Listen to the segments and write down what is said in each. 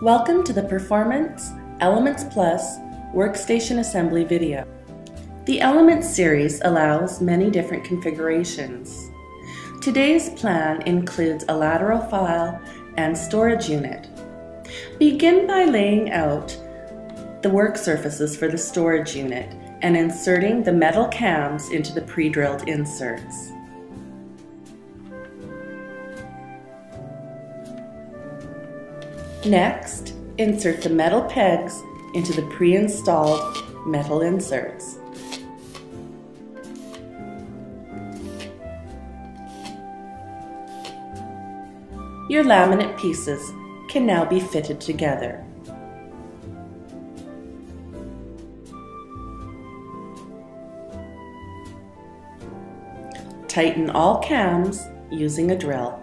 Welcome to the Performance Elements Plus Workstation Assembly video. The Elements series allows many different configurations. Today's plan includes a lateral file and storage unit. Begin by laying out the work surfaces for the storage unit and inserting the metal cams into the pre-drilled inserts. Next, insert the metal pegs into the pre-installed metal inserts. Your laminate pieces can now be fitted together. Tighten all cams using a drill.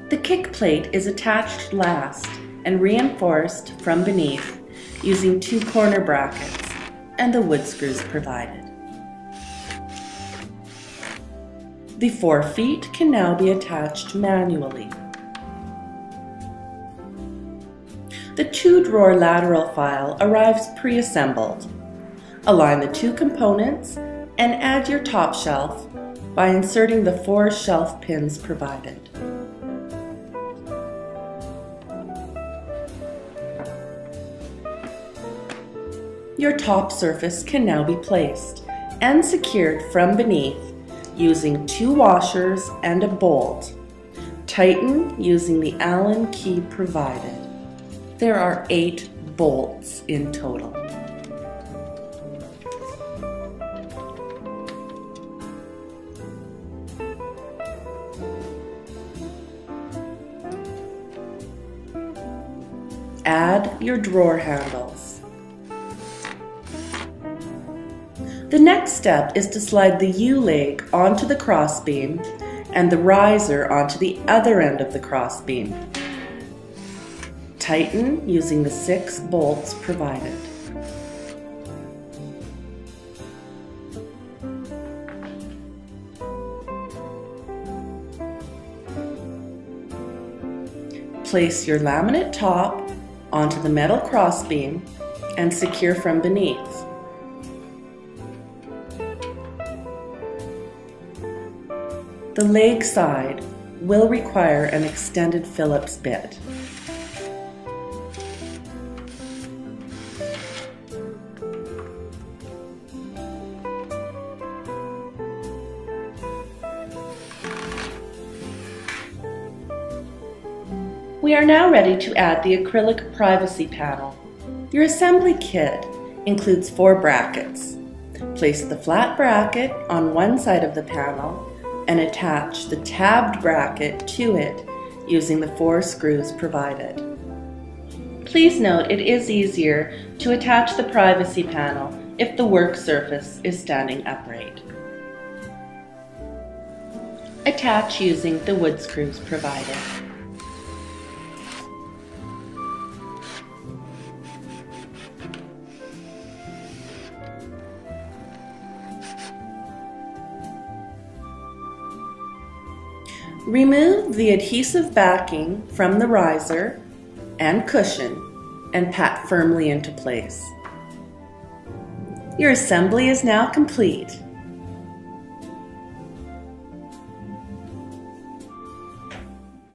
The kick plate is attached last and reinforced from beneath using 2 corner brackets and the wood screws provided. The 4 feet can now be attached manually. The 2-drawer lateral file arrives pre-assembled. Align the 2 components and add your top shelf by inserting the 4 shelf pins provided. Your top surface can now be placed and secured from beneath using 2 washers and a bolt. Tighten using the Allen key provided. There are 8 bolts in total. Add your drawer handles. The next step is to slide the U-leg onto the crossbeam and the riser onto the other end of the crossbeam. Tighten using the 6 bolts provided. Place your laminate top onto the metal crossbeam and secure from beneath. The leg side will require an extended Phillips bit. We are now ready to add the acrylic privacy panel. Your assembly kit includes 4 brackets. Place the flat bracket on one side of the panel and attach the tabbed bracket to it using the 4 screws provided. Please note it is easier to attach the privacy panel if the work surface is standing upright. Attach using the wood screws provided. Remove the adhesive backing from the riser and cushion and pat firmly into place. Your assembly is now complete.